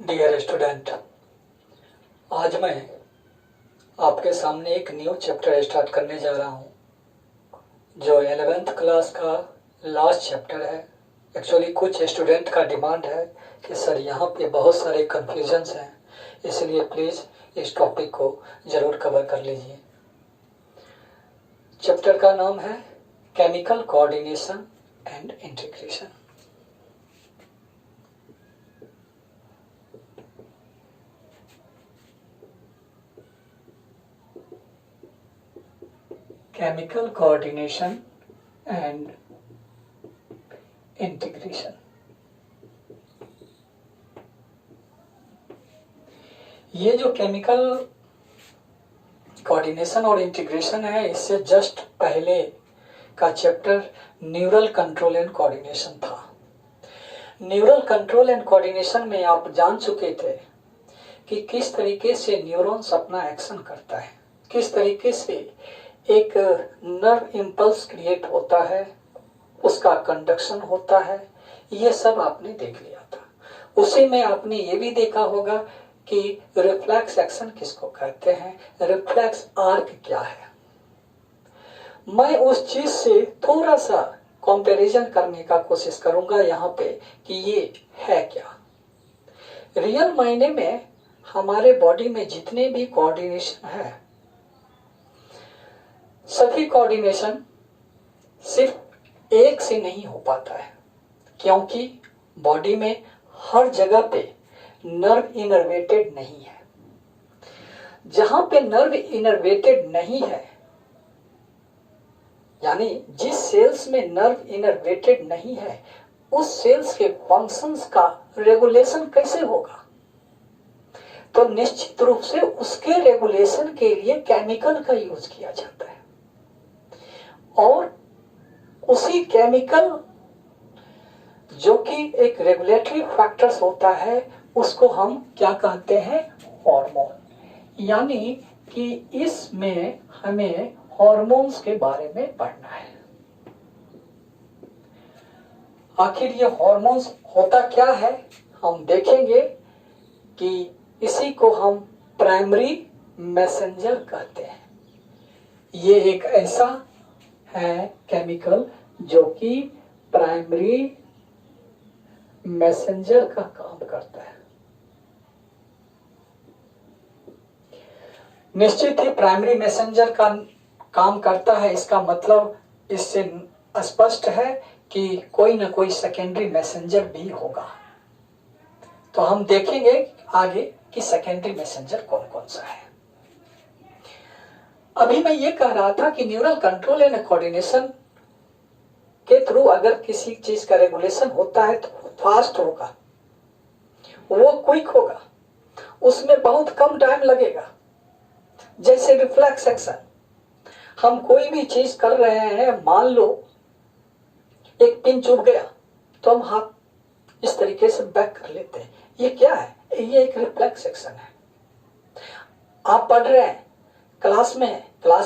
Dear student, आज मैं आपके सामने एक न्यू चैप्टर स्टार्ट करने जा रहा हूँ जो 11th क्लास का लास्ट चैप्टर है। एक्चुअली कुछ स्टूडेंट का डिमांड है कि सर यहाँ पे बहुत सारे कन्फ्यूजन्स हैं, इसलिए प्लीज़ इस टॉपिक को ज़रूर कवर कर लीजिए। चैप्टर का नाम है chemical coordination and integration. Chemical coordination and integration. ये जो केमिकल कोऑर्डिनेशन और इंटीग्रेशन है, इससे जस्ट पहले का chapter neural control and coordination था। न्यूरल कंट्रोल एंड कोऑर्डिनेशन में आप जान चुके थे कि किस तरीके से न्यूरॉन्स अपना एक्शन करता है, किस तरीके से एक नर्व इम्पल्स क्रिएट होता है, उसका कंडक्शन होता है। ये सब आपने देख लिया था। उसी में आपने ये भी देखा होगा कि रिफ्लेक्स एक्शन किसको कहते हैं, रिफ्लेक्स आर्क क्या है। मैं उस चीज से थोड़ा सा कंपैरिजन करने का कोशिश करूंगा यहाँ पे कि ये है क्या। रियल मायने में हमारे बॉडी में जितने भी कोऑर्डिनेशन है, सभी कोऑर्डिनेशन सिर्फ एक से नहीं हो पाता है, क्योंकि बॉडी में हर जगह पे नर्व इनर्वेटेड नहीं है। जहां पे नर्व इनर्वेटेड नहीं है, यानी जिस सेल्स में नर्व इनर्वेटेड नहीं है, उस सेल्स के फंक्शंस का रेगुलेशन कैसे होगा। तो निश्चित रूप से उसके रेगुलेशन के लिए केमिकल का यूज किया जाता है, और उसी केमिकल जो कि एक रेगुलेटरी फैक्टर्स होता है, उसको हम क्या कहते हैं, हार्मोन। यानी कि इसमें हमें हार्मोन्स के बारे में पढ़ना है। आखिर ये हार्मोन्स होता क्या है, हम देखेंगे कि इसी को हम प्राइमरी मैसेंजर कहते हैं। ये एक ऐसा है केमिकल जो कि प्राइमरी मैसेंजर का काम करता है। निश्चित ही प्राइमरी मैसेंजर का काम करता है, इसका मतलब इससे स्पष्ट है कि कोई ना कोई सेकेंडरी मैसेंजर भी होगा। तो हम देखेंगे आगे कि सेकेंडरी मैसेंजर कौन कौन सा है। अभी मैं ये कह रहा था कि न्यूरल कंट्रोल एंड कोऑर्डिनेशन के थ्रू अगर किसी चीज का रेगुलेशन होता है तो फास्ट होगा, वो क्विक होगा, उसमें बहुत कम टाइम लगेगा। जैसे रिफ्लेक्स एक्शन, हम कोई भी चीज कर रहे हैं, मान लो एक पिन चुभ गया तो हम हाथ इस तरीके से बैक कर लेते हैं। ये क्या है, ये एक रिफ्लेक्स एक्शन है। आप पढ़ रहे हैं, क्लास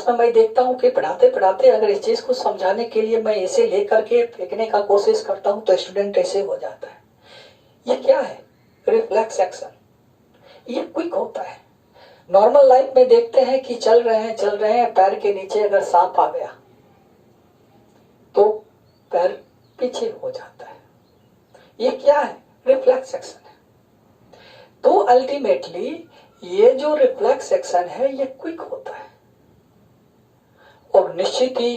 में मैं देखता हूं कि पढ़ाते पढ़ाते अगर इस चीज को समझाने के लिए मैं ऐसे लेकर के फेंकने का कोशिश करता हूं तो स्टूडेंट ऐसे हो जाता है। ये क्या है, रिफ्लेक्स एक्शन। ये क्विक होता है। नॉर्मल लाइफ में देखते हैं कि चल रहे हैं, पैर के नीचे अगर सांप आ गया तो पैर पीछे हो जाता है। ये क्या है, रिफ्लेक्स एक्शन है। तो अल्टीमेटली ये जो रिफ्लेक्स एक्शन है ये क्विक होता है, और निश्चित ही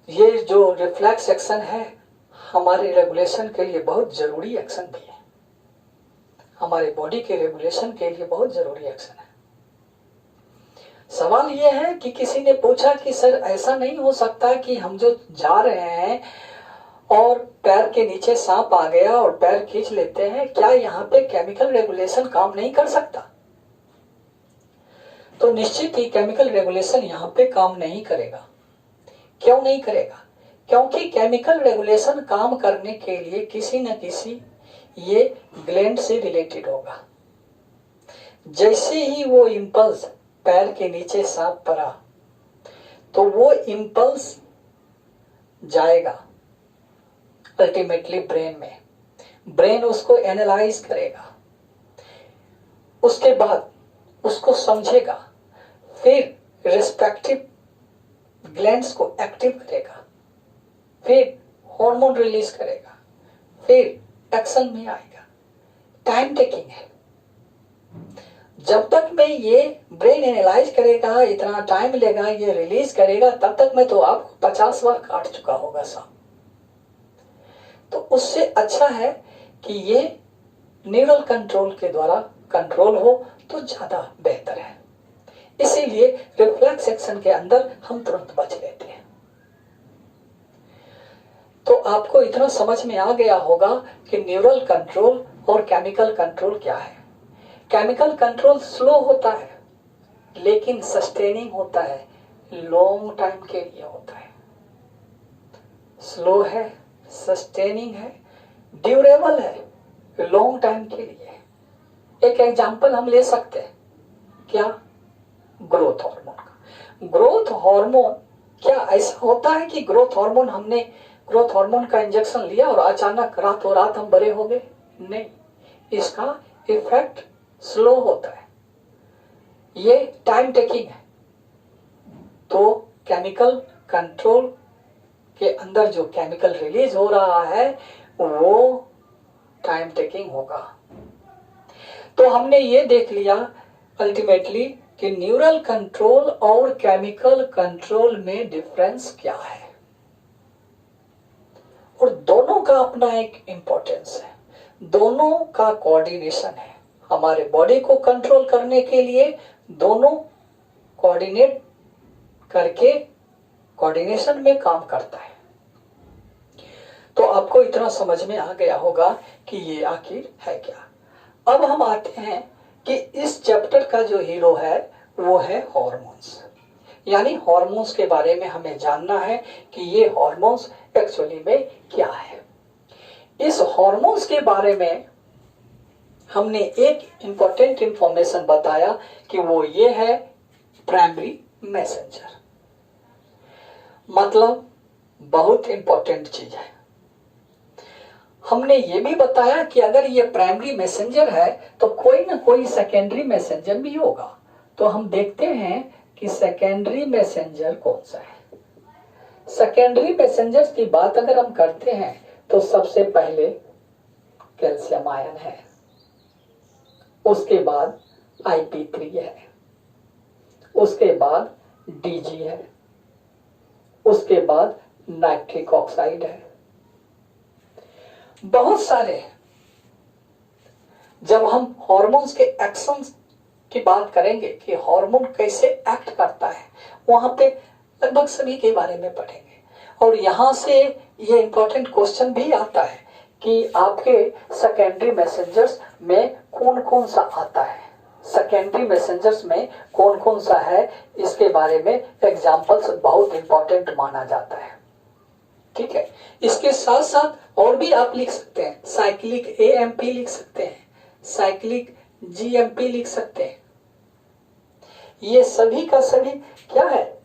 ये जो रिफ्लेक्स एक्शन है हमारे रेगुलेशन के लिए बहुत जरूरी एक्शन भी है। हमारे बॉडी के रेगुलेशन के लिए बहुत जरूरी एक्शन है। सवाल ये है कि किसी ने पूछा कि सर ऐसा नहीं हो सकता कि हम जो जा रहे हैं और पैर के नीचे सांप आ गया और पैर खींच लेते हैं, क्या यहाँ पे केमिकल रेगुलेशन काम नहीं कर सकता। तो निश्चित ही केमिकल रेगुलेशन यहाँ पे काम नहीं करेगा। क्यों नहीं करेगा, क्योंकि केमिकल रेगुलेशन काम करने के लिए किसी न किसी ये ग्लैंड से रिलेटेड होगा। जैसे ही वो इंपल्स पैर के नीचे सांप पड़ा तो वो इंपल्स जाएगा अल्टीमेटली ब्रेन में। ब्रेन उसको एनालाइज करेगा, उसके बाद उसको समझेगा, फिर रिस्पेक्टिव ग्लैंड्स को एक्टिव करेगा, फिर हार्मोन रिलीज करेगा, फिर एक्शन में आएगा। टाइम टेकिंग है। जब तक मैं ये ब्रेन एनालाइज करेगा, इतना टाइम लेगा, ये रिलीज करेगा, तब तक मैं तो आपको 50 बार काट चुका होगा साहब। तो उससे अच्छा है कि ये न्यूरल कंट्रोल के द्वारा कंट्रोल हो तो ज्यादा बेहतर है। इसीलिए रिफ्लेक्स एक्शन के अंदर हम तुरंत बच लेते हैं। तो आपको इतना समझ में आ गया होगा कि न्यूरल कंट्रोल और केमिकल कंट्रोल क्या है। केमिकल कंट्रोल स्लो होता है लेकिन सस्टेनिंग होता है, लॉन्ग टाइम के लिए होता है। स्लो है, सस्टेनिंग है, ड्यूरेबल है, लॉन्ग टाइम के लिए। एक एग्जांपल हम ले सकते हैं, क्या? ग्रोथ हार्मोन का। ग्रोथ हार्मोन, क्या ऐसा होता है कि ग्रोथ हार्मोन, हमने ग्रोथ हार्मोन का इंजेक्शन लिया और अचानक रातों रात हम बड़े हो गए? नहीं, इसका इफेक्ट स्लो होता है, ये टाइम टेकिंग है। तो केमिकल कंट्रोल के अंदर जो केमिकल रिलीज हो रहा है वो टाइम टेकिंग होगा। तो हमने ये देख लिया अल्टीमेटली कि न्यूरल कंट्रोल और केमिकल कंट्रोल में डिफरेंस क्या है, और दोनों का अपना एक इंपॉर्टेंस है, दोनों का कोऑर्डिनेशन है। हमारे बॉडी को कंट्रोल करने के लिए दोनों कोऑर्डिनेट करके कोऑर्डिनेशन में काम करता है। तो आपको इतना समझ में आ गया होगा कि ये आखिर है क्या। अब हम आते हैं कि इस चैप्टर का जो हीरो है वो है हार्मोन्स, यानी हार्मोन्स के बारे में हमें जानना है कि ये हार्मोन्स एक्चुअली में क्या है। इस हार्मोन्स के बारे में हमने एक इंपॉर्टेंट इंफॉर्मेशन बताया कि वो ये है प्राइमरी मैसेंजर। मतलब बहुत इंपॉर्टेंट चीज है। हमने ये भी बताया कि अगर ये प्राइमरी मैसेंजर है तो कोई ना कोई सेकेंडरी मैसेंजर भी होगा। तो हम देखते हैं कि सेकेंडरी मैसेंजर कौन सा है। सेकेंडरी मैसेंजर्स की बात अगर हम करते हैं तो सबसे पहले कैल्शियम आयन है, उसके बाद IP3 है, उसके बाद DG है, उसके बाद नाइट्रिक ऑक्साइड है, बहुत सारे। जब हम हार्मोन्स के एक्शंस की बात करेंगे कि हार्मोन कैसे एक्ट करता है, वहां पे लगभग सभी के बारे में पढ़ेंगे। और यहां से ये इंपॉर्टेंट क्वेश्चन भी आता है कि आपके सेकेंडरी मैसेंजर्स में कौन कौन सा आता है, सेकेंडरी मैसेंजर्स में कौन कौन सा है, इसके बारे में एग्जांपल्स बहुत इंपॉर्टेंट माना जाता है। ठीक है, इसके साथ साथ और भी आप लिख सकते हैं, साइक्लिक AMP लिख सकते हैं, साइक्लिक GMP लिख सकते हैं। ये सभी का सभी क्या है?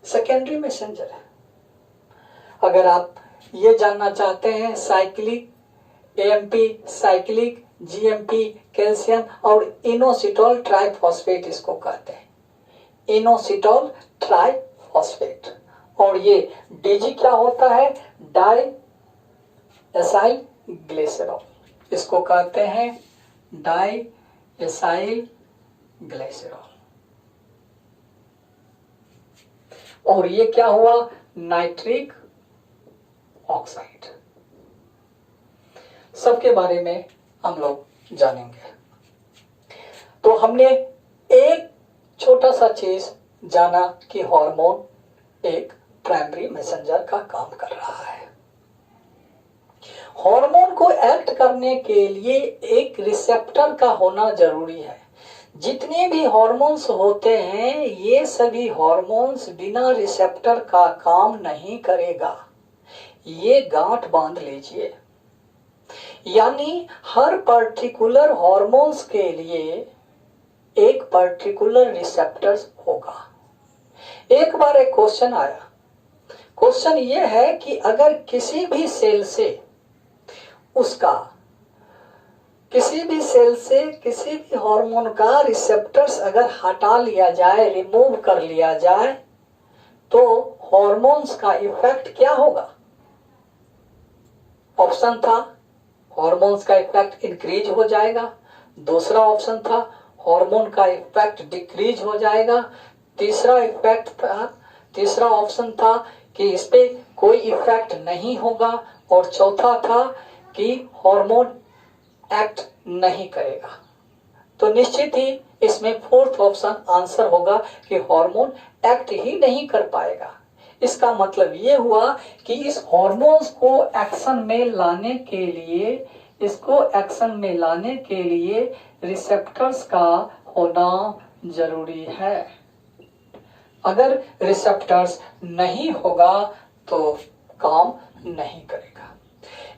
सेकेंडरी मैसेंजर है। अगर आप ये जानना चाहते हैं cyclic AMP, cyclic GMP, calcium और इनोसिटोल ट्राइफॉस्फेट इसको कहते हैं, इनोसिटोल ट्राइफॉस्फेट। और ये DG क्या होता है? डाई एसाइल ग्लिसरॉल, इसको कहते हैं डाई एसाइल ग्लिसरॉल। और ये क्या हुआ? Nitric oxide. सबके बारे में हम लोग जानेंगे। तो हमने एक छोटा सा चीज जाना कि हार्मोन एक प्राइमरी मैसेंजर का काम कर रहा है। हार्मोन को एक्ट करने के लिए एक रिसेप्टर का होना जरूरी है। जितने भी हार्मोन्स होते हैं ये सभी हार्मोन्स बिना रिसेप्टर का काम नहीं करेगा, ये गांठ बांध लीजिए। यानी हर पर्टिकुलर हार्मोन्स के लिए एक पर्टिकुलर रिसेप्टर्स होगा। एक बार एक क्वेश्चन आया, क्वेश्चन ये है कि अगर किसी भी सेल से उसका किसी भी सेल से किसी भी हार्मोन का रिसेप्टर्स अगर हटा लिया जाए, रिमूव कर लिया जाए, तो हार्मोन्स का इफेक्ट क्या होगा? ऑप्शन था हार्मोन्स का इफेक्ट इंक्रीज हो जाएगा, दूसरा ऑप्शन था हार्मोन का इफेक्ट डिक्रीज हो जाएगा, तीसरा ऑप्शन था कि इस पे कोई इफेक्ट नहीं होगा, और चौथा था कि हार्मोन एक्ट नहीं करेगा। तो निश्चित ही इसमें फोर्थ ऑप्शन आंसर होगा कि हार्मोन एक्ट ही नहीं कर पाएगा। इसका मतलब ये हुआ कि इस हार्मोन्स को एक्शन में लाने के लिए, रिसेप्टर्स का होना जरूरी है। अगर रिसेप्टर्स नहीं होगा तो काम नहीं करेगा।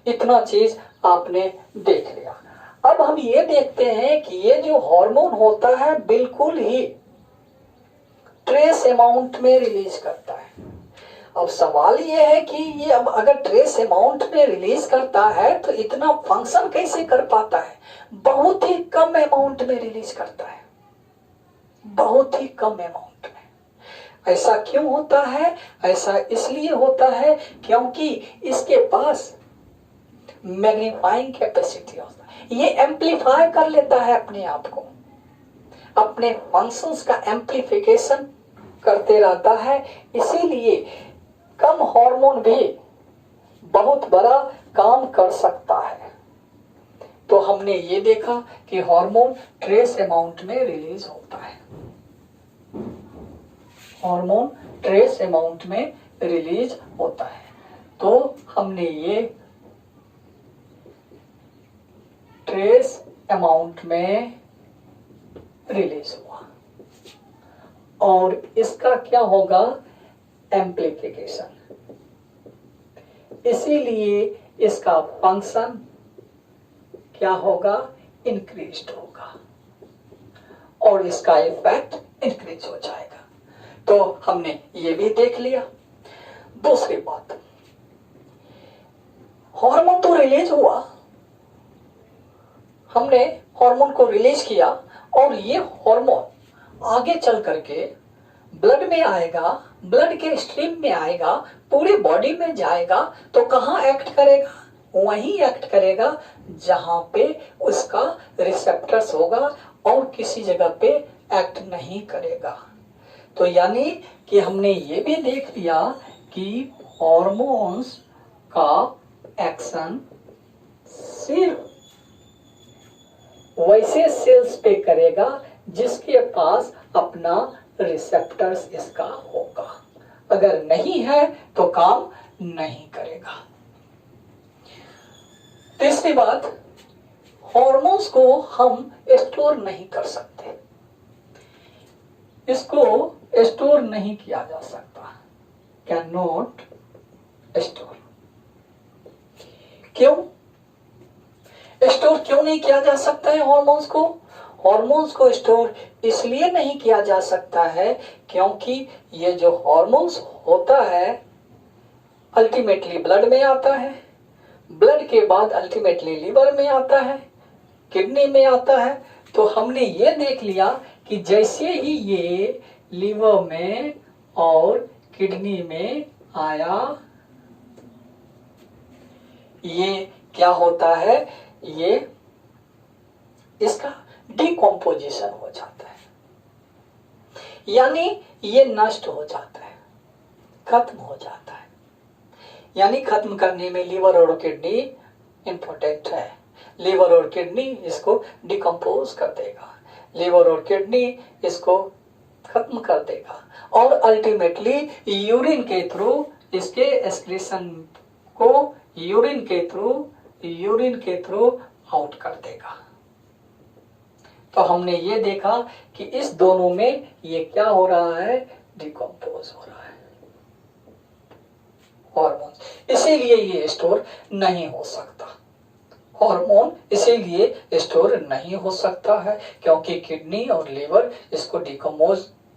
इतना चीज आपने देख लिया। अब हम ये देखते हैं कि ये जो हार्मोन होता है बिल्कुल ही ट्रेस अमाउंट में रिलीज करता है। अब सवाल ये है कि ये अब अगर ट्रेस अमाउंट में रिलीज करता है तो इतना फंक्शन कैसे कर पाता है? बहुत ही कम अमाउंट में रिलीज करता है, बहुत ही कम अमाउंट में। ऐसा क्यों होता है? ऐसा इसलिए होता है क्योंकि इसके पास मैग्नीफाइंग कैपेसिटी होता है। ये एम्पलीफाई कर लेता है अपने आप को, अपने फंक्शंस का एम्पलीफिकेशन करते रहता है। इसीलिए कम हार्मोन भी बहुत बड़ा काम कर सकता है। तो हमने ये देखा कि हार्मोन ट्रेस अमाउंट में रिलीज होता है, हार्मोन ट्रेस अमाउंट में रिलीज होता है। तो हमने ये ट्रेस अमाउंट में रिलीज हुआ, और इसका क्या होगा? एम्प्लीफिकेशन। इसीलिए इसका फंक्शन क्या होगा? इंक्रीज्ड होगा, और इसका इफेक्ट इंक्रीज हो जाएगा। तो हमने ये भी देख लिया। दूसरी बात, हार्मोन तो रिलीज हुआ, हमने हार्मोन को रिलीज किया, और ये हार्मोन आगे चल करके ब्लड में आएगा, ब्लड के स्ट्रीम में आएगा, पूरी बॉडी में जाएगा, तो कहाँ एक्ट करेगा? वहीं एक्ट करेगा जहां पे उसका रिसेप्टर्स होगा, और किसी जगह पे एक्ट नहीं करेगा। तो यानी कि हमने ये भी देख लिया कि हार्मोन्स का एक्शन सिर्फ वैसे सेल्स पे करेगा जिसके पास अपना रिसेप्टर्स इसका होगा। अगर नहीं है तो काम नहीं करेगा। तीसरी बात, हार्मोन्स को हम स्टोर नहीं कर सकते, इसको स्टोर नहीं किया जा सकता, कैन नॉट स्टोर। क्यों स्टोर क्यों नहीं किया जा सकता है हार्मोन्स को? हार्मोन्स को स्टोर इसलिए नहीं किया जा सकता है क्योंकि ये जो हार्मोन्स होता है अल्टीमेटली ब्लड में आता है, ब्लड के बाद अल्टीमेटली लिवर में आता है, किडनी में आता है। तो हमने ये देख लिया कि जैसे ही ये लिवर में और किडनी में आया, ये क्या होता है? ये इसका डिकम्पोजिशन हो जाता है, यानी ये नष्ट हो जाता है, खत्म हो जाता है। यानी खत्म करने में लिवर और किडनी इंपॉर्टेंट है। लिवर और किडनी इसको डिकम्पोज कर देगा, लिवर और किडनी इसको खत्म कर देगा, और अल्टीमेटली यूरिन के थ्रू इसके एक्सक्रीशन को यूरिन के थ्रू आउट कर देगा। तो हमने ये देखा कि इस दोनों में ये क्या हो रहा है? डिकम्पोज हो रहा है हार्मोन। इसीलिए ये स्टोर नहीं हो सकता, हार्मोन इसीलिए स्टोर नहीं हो सकता है क्योंकि किडनी और लिवर इसको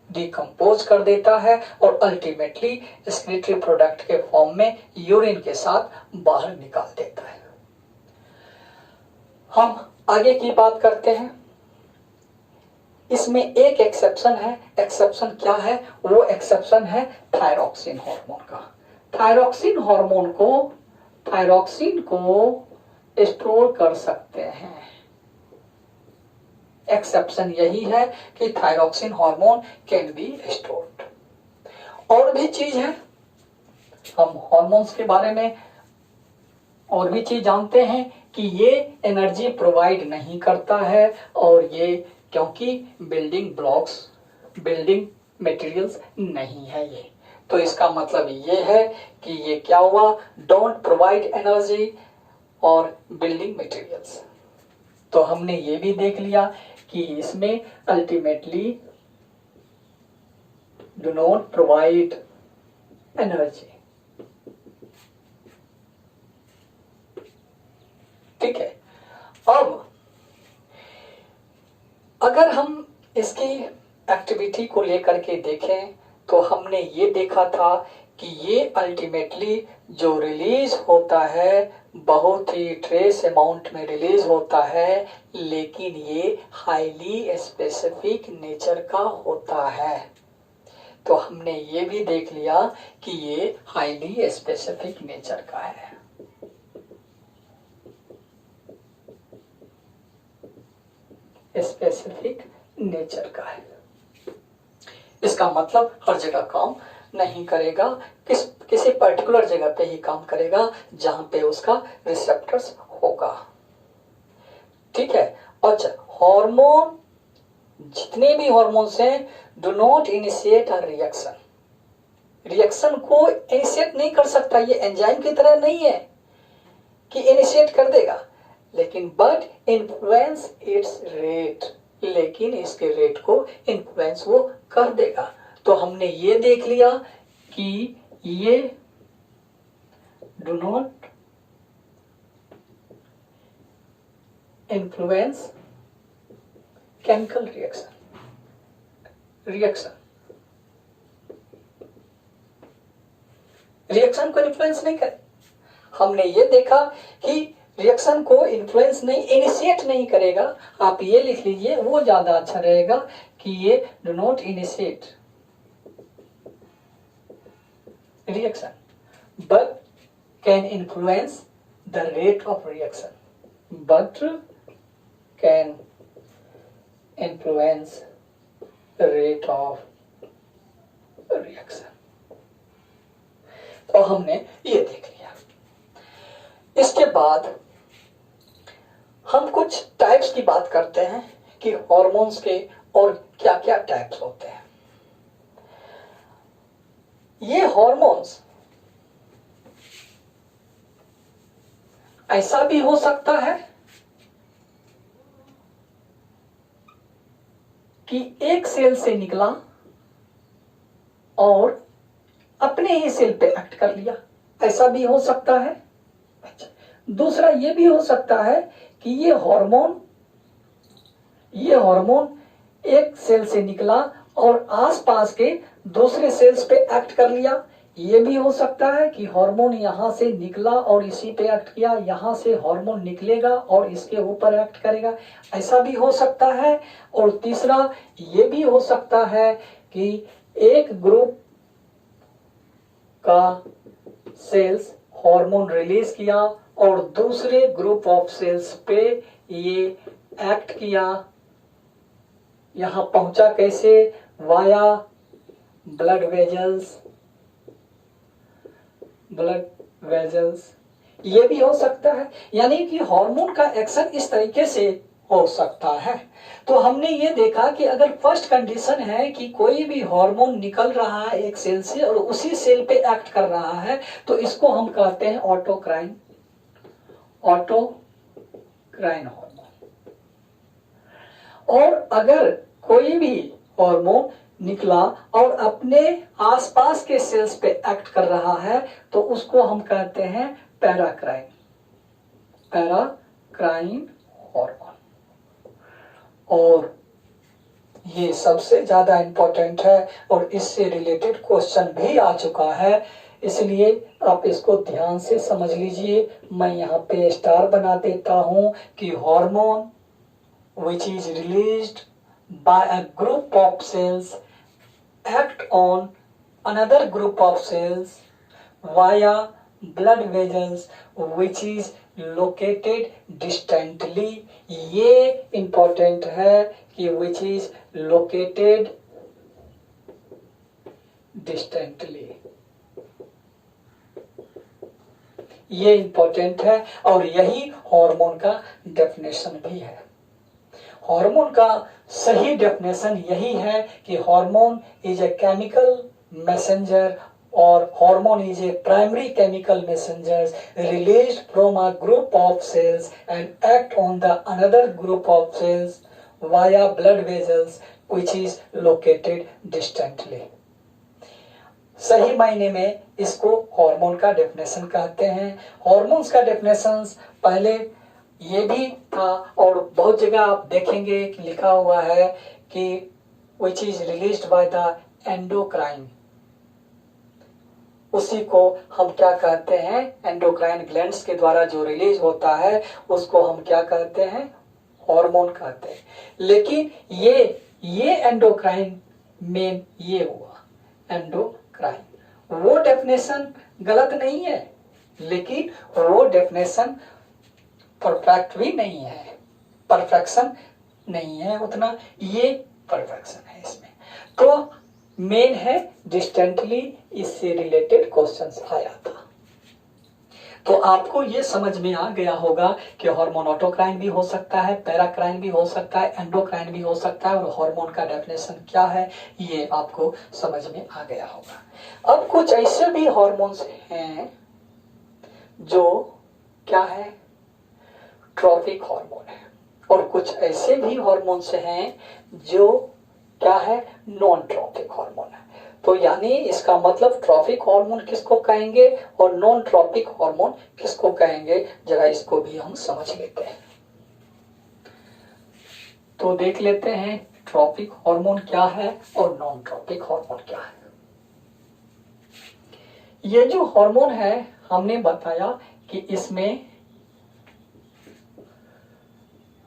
डिकम्पोज कर देता है, और अल्टीमेटली एक्सक्रीटरी प्रोडक्ट के फॉर्म में यूरिन के साथ बाहर निकाल देता है। हम आगे की बात करते हैं। इसमें एक एक्सेप्शन है। एक्सेप्शन क्या है? वो एक्सेप्शन है थायरॉक्सिन हार्मोन का। थायरॉक्सिन को स्टोर कर सकते हैं। एक्सेप्शन यही है कि thyroxine hormone can be stored. और भी चीज है, हम हार्मोन्स के बारे में और भी चीज जानते हैं कि ये एनर्जी प्रोवाइड नहीं करता है, और ये क्योंकि बिल्डिंग ब्लॉक्स, बिल्डिंग मटेरियल्स नहीं है ये। तो इसका मतलब ये है कि ये क्या हुआ? डोंट प्रोवाइड एनर्जी और बिल्डिंग मटेरियल्स। तो हमने ये भी देख लिया कि इसमें ultimately do not provide energy. ठीक है। अब अगर हम इसकी एक्टिविटी को लेकर के देखें तो हमने ये देखा था कि ये अल्टीमेटली जो रिलीज होता है बहुत ही ट्रेस अमाउंट में रिलीज होता है, लेकिन ये हाईली स्पेसिफिक नेचर का होता है। तो हमने ये भी देख लिया कि ये हाईली स्पेसिफिक नेचर का है। स्पेसिफिक नेचर का है, इसका मतलब हर जगह काम नहीं करेगा, किसी पर्टिकुलर जगह पे ही काम करेगा जहां पे उसका रिसेप्टर्स होगा। ठीक है। अच्छा, हार्मोन, जितने भी हार्मोन्स हैं, do not initiate a reaction. Reaction को इनिशिएट नहीं कर सकता, ये एंजाइम की तरह नहीं है कि इनिशिएट कर देगा, लेकिन बट इन्फ्लुएंस इट्स रेट, लेकिन इसके रेट को इन्फ्लुएंस वो कर देगा। तो हमने ये देख लिया कि ये do not influence chemical reaction को इन्फ्लुएंस नहीं करे। हमने ये देखा कि रिएक्शन को इन्फ्लुएंस नहीं, इनिशिएट नहीं करेगा। आप ये लिख लीजिए, वो ज्यादा अच्छा रहेगा कि ये do not initiate reaction but can influence the rate of reaction, but can influence the rate of reaction। तो हमने ये देख लिया। इसके बाद हम कुछ टाइप्स की बात करते हैं कि हार्मोन्स के और क्या क्या टाइप्स होते हैं। ये हार्मोन्स ऐसा भी हो सकता है कि एक सेल से निकला और अपने ही सेल पे एक्ट कर लिया, ऐसा भी हो सकता है। अच्छा, दूसरा ये भी हो सकता है कि ये हार्मोन एक सेल से निकला और आसपास के दूसरे सेल्स पे एक्ट कर लिया। ये भी हो सकता है कि हार्मोन यहां से निकला और इसी पे एक्ट किया, यहां से हार्मोन निकलेगा और इसके ऊपर एक्ट करेगा, ऐसा भी हो सकता है। और तीसरा ये भी हो सकता है कि एक ग्रुप का सेल्स हार्मोन रिलीज किया और दूसरे ग्रुप ऑफ सेल्स पे ये एक्ट किया। यहां पहुंचा कैसे? Via blood vessels. ये भी हो सकता है, यानी कि हार्मोन का एक्शन इस तरीके से हो सकता है। तो हमने ये देखा कि अगर फर्स्ट कंडीशन है कि कोई भी हार्मोन निकल रहा है एक सेल से और उसी सेल पे एक्ट कर रहा है, तो इसको हम कहते हैं ऑटोक्राइन हार्मोन। और अगर कोई भी हार्मोन निकला और अपने आसपास के सेल्स पे एक्ट कर रहा है, तो उसको हम कहते हैं पैराक्राइन हार्मोन। और ये सबसे ज्यादा इंपॉर्टेंट है और इससे रिलेटेड क्वेश्चन भी आ चुका है इसलिए आप इसको ध्यान से समझ लीजिए। मैं यहाँ पे स्टार बना देता हूं कि hormone which is released by a group of cells act on another group of cells via blood vessels which is located distantly। ये important है कि which is located distantly, ये इंपॉर्टेंट है और यही हार्मोन का डेफिनेशन भी है। हार्मोन का सही डेफिनेशन यही है कि hormone is a chemical messenger और hormone is a primary chemical messenger released from a group of cells and act on the another group of cells via blood vessels which is located distantly. सही मायने में इसको hormone का definition कहते हैं। Hormones का definition पहले ये भी था और बहुत जगह आप देखेंगे कि लिखा हुआ है कि which is released by the endocrine, उसी को हम क्या कहते हैं, एंडोक्राइन ग्लैंड्स के द्वारा जो रिलीज होता है उसको हम क्या कहते हैं, हार्मोन कहते हैं। लेकिन ये एंडोक्राइन मेन ये हुआ एंडोक्राइन, वो डेफिनेशन गलत नहीं है लेकिन वो डेफिनेशन परफेक्ट भी नहीं है, परफेक्शन नहीं है उतना, ये परफेक्शन है इसमें। तो मेन है डिस्टेंटली, इससे रिलेटेड क्वेश्चंस आया था। तो आपको ये समझ में आ गया होगा कि हार्मोन ऑटोक्राइन भी हो सकता है, पैराक्राइन भी हो सकता है, एंडोक्राइन भी हो सकता है और हार्मोन का डेफिनेशन क्या है ये आपको समझ में आ गया होगा। अब कुछ ऐसे भी हार्मोन्स हैं जो क्या है, ट्रॉफिक हार्मोन है, और कुछ ऐसे भी हार्मोन्स हैं जो क्या है, नॉन ट्रॉफिक हार्मोन है। तो यानी इसका मतलब ट्रॉफिक हार्मोन किसको कहेंगे और नॉन ट्रॉफिक हार्मोन किसको कहेंगे, जरा इसको भी हम समझ लेते हैं। तो देख लेते हैं ट्रॉफिक हार्मोन क्या है और नॉन ट्रॉफिक हार्मोन क्या है। ये जो हार्मोन है हमने बताया कि इसमें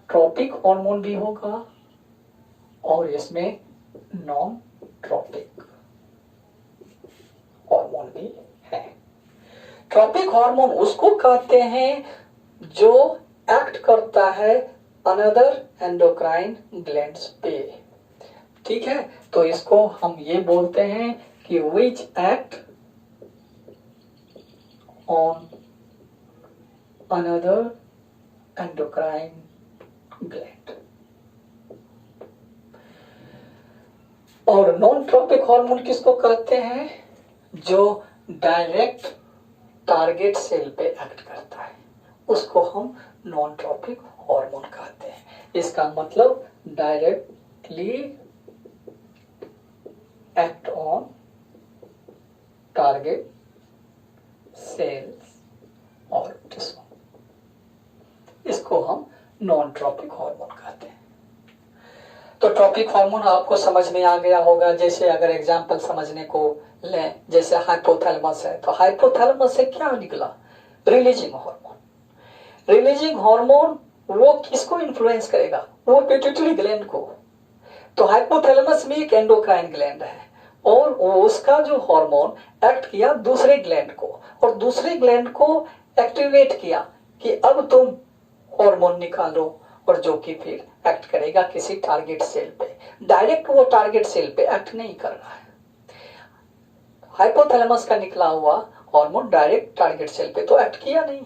ट्रॉपिक हार्मोन भी होगा और इसमें नॉन ट्रॉपिक हार्मोन भी है। ट्रॉपिक हार्मोन उसको कहते हैं जो एक्ट करता है अनदर एंडोक्राइन ग्लैंड्स पे, ठीक है। तो इसको हम ये बोलते हैं कि which act on another endocrine gland. और नॉन ट्रॉपिक हार्मोन किसको कहते हैं, जो डायरेक्ट टारगेट सेल पे एक्ट करता है, उसको हम नॉन ट्रॉपिक हार्मोन कहते हैं। इसका मतलब directly act on target cells और टिश्यू, इसको हम नॉन ट्रॉपिक हार्मोन कहते हैं। तो ट्रॉपिक हार्मोन आपको समझ में आ गया होगा। जैसे अगर एग्जांपल समझने को लें, जैसे हाइपोथैलेमस है, तो हाइपोथैलेमस से क्या निकला, रिलीजिंग हार्मोन। रिलीजिंग हार्मोन वो किसको इन्फ्लुएंस करेगा, वो पिट्यूटरी ग्लैंड को। तो हाइपोथैलेमस में एक एंडोक्राइन ग्लैंड है और उसका जो हार्मोन एक्ट किया दूसरे ग्लैंड को, और दूसरे ग्लैंड को एक्टिवेट किया कि अब तुम हार्मोन निकालो, और जो कि फिर एक्ट करेगा किसी टारगेट सेल पे। डायरेक्ट वो टारगेट सेल पे एक्ट नहीं कर रहा है। हाइपोथैलेमस का निकला हुआ हार्मोन डायरेक्ट टारगेट सेल पे तो एक्ट किया नहीं।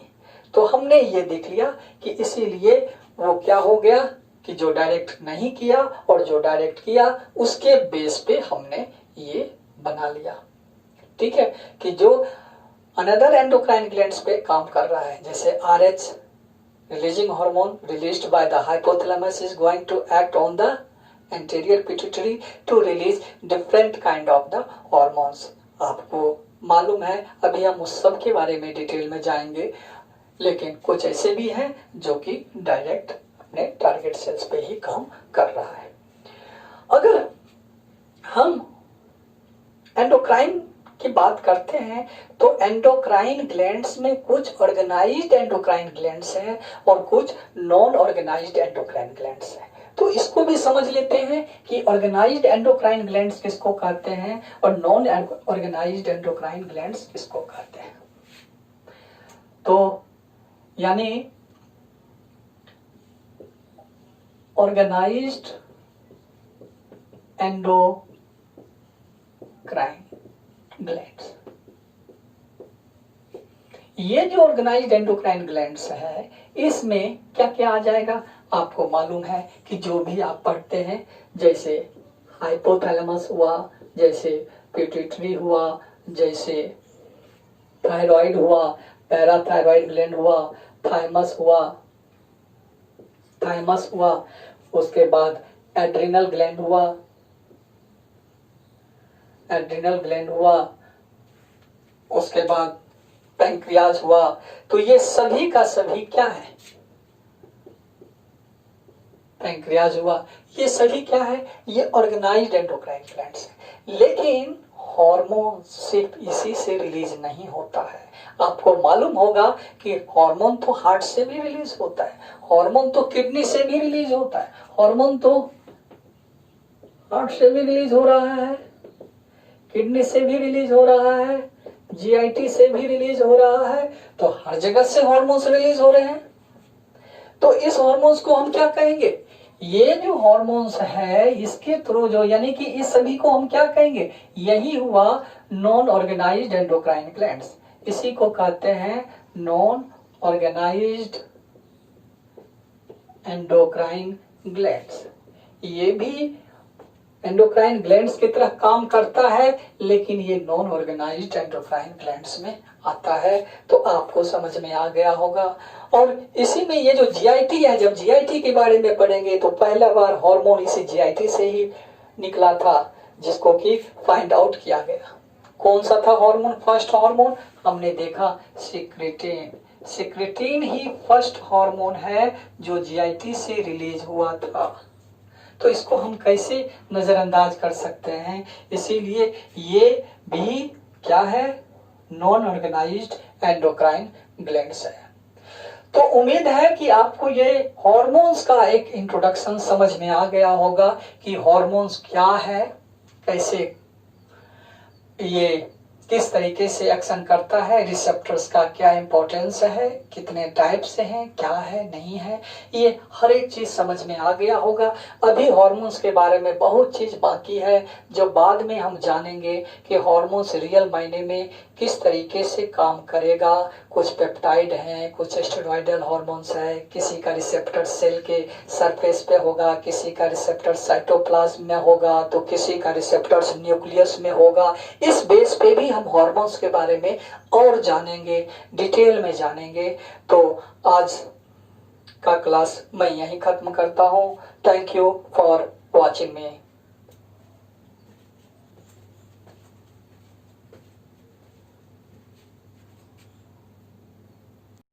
तो हमने ये देख लिया कि इसीलिए वो क्या हो गया कि जो डायरेक्ट नहीं किया और जो डायरेक्ट किया उसके बेस पे हमने ये बना लिया, ठीक है, कि जो अनदर एंडोक्राइन ग्लैंड्स पे काम कर रहा है, जैसे RH releasing hormone released by the hypothalamus is going to act on the anterior pituitary to release different kind of the hormones। आपको मालूम है, अभी हम उस सब के बारे में डिटेल में जाएंगे, लेकिन कुछ ऐसे भी हैं जो कि डायरेक्ट अपने टारगेट सेल्स पे ही काम कर रहा है। अगर हम एंडोक्राइन की बात करते हैं तो एंडोक्राइन ग्लैंड्स में कुछ ऑर्गेनाइज्ड एंडोक्राइन ग्लैंड्स हैं और कुछ नॉन ऑर्गेनाइज्ड एंडोक्राइन ग्लैंड्स हैं। तो इसको भी समझ लेते हैं कि ऑर्गेनाइज्ड एंडोक्राइन ग्लैंड्स किसको कहते हैं और नॉन ऑर्गेनाइज्ड एंडोक्राइन ग्लैंड्स किसको कहते हैं। तो यानी ऑर्गेनाइज्ड एंडोक्राइन ग्लैंड्स, ये जो ऑर्गेनाइज्ड एंडोक्राइन ग्लैंड्स है इसमें क्या क्या आ जाएगा। आपको मालूम है कि जो भी आप पढ़ते हैं, जैसे हाइपोथैलेमस हुआ, जैसे पिट्यूटरी हुआ, जैसे थायराइड हुआ, पैराथायराइड ग्लैंड हुआ, थाइमस हुआ, उसके बाद एड्रिनल ग्लैंड हुआ, उसके बाद पैंक्रियाज हुआ। तो ये सभी का सभी क्या है, पैंक्रियाज हुआ, ये सभी क्या है, ये ऑर्गेनाइज्ड एंडोक्राइन ग्लैंड्स है। लेकिन हार्मोन सिर्फ इसी से रिलीज नहीं होता है। आपको मालूम होगा कि हार्मोन तो हार्ट से भी रिलीज होता है, हार्मोन तो किडनी से भी रिलीज होता है, हार्मोन तो हार्ट से भी रिलीज हो रहा है, किडनी से भी रिलीज हो रहा है, जीआईटी से भी रिलीज हो रहा है। तो हर जगह से हार्मोन्स रिलीज हो रहे हैं। तो इस हार्मोन्स को हम क्या कहेंगे, ये जो हार्मोन्स है इसके थ्रू जो, यानी कि इस सभी को हम क्या कहेंगे, यही हुआ नॉन ऑर्गेनाइज्ड एंडोक्राइन ग्लैंड्स। इसी को कहते हैं नॉन ऑर्गेनाइज्ड एंडोक्राइन ग्लैंड्स। ये भी एंडोक्राइन ग्लैंड्स की तरह काम करता है, लेकिन ये नॉन ऑर्गेनाइज्ड एंडोक्राइन ग्लैंड्स में आता है। तो आपको समझ में आ गया होगा। और इसी में ये जो जीआईटी है, जब जीआईटी के बारे में पढ़ेंगे तो पहला बार हार्मोन इसी जीआईटी से ही निकला था, जिसको कि फाइंड आउट किया गया। कौन सा था हार्मोन, फर्स्ट हार्मोन हमने देखा सिक्रेटिन। सिक्रेटिन ही फर्स्ट हार्मोन है जो जीआईटी से रिलीज हुआ था। तो इसको हम कैसे नजरअंदाज कर सकते हैं, इसीलिए ये भी क्या है, नॉन ऑर्गेनाइज्ड एंडोक्राइन ग्लैंड्स है। तो उम्मीद है कि आपको ये हार्मोन्स का एक इंट्रोडक्शन समझ में आ गया होगा कि हार्मोन्स क्या है, कैसे ये किस तरीके से एक्शन करता है, रिसेप्टर्स का क्या इंपॉर्टेंस है, कितने टाइप से हैं, क्या है नहीं है, ये हर एक चीज समझ में आ गया होगा। अभी हार्मोन्स के बारे में बहुत चीज बाकी है जो बाद में हम जानेंगे कि हार्मोन्स रियल मायने में किस तरीके से काम करेगा। कुछ पेप्टाइड हैं, कुछ स्टेरॉइडल हार्मोन्स है, किसी का रिसेप्टर सेल के सरफेस पे होगा, किसी का रिसेप्टर साइटोप्लाज्म में होगा, तो किसी का रिसेप्टर न्यूक्लियस में होगा। इस बेस पे भी हम हार्मोन्स के बारे में और जानेंगे, डिटेल में जानेंगे। तो आज का क्लास मैं यहीं खत्म करता हूँ। Thank you for watching me.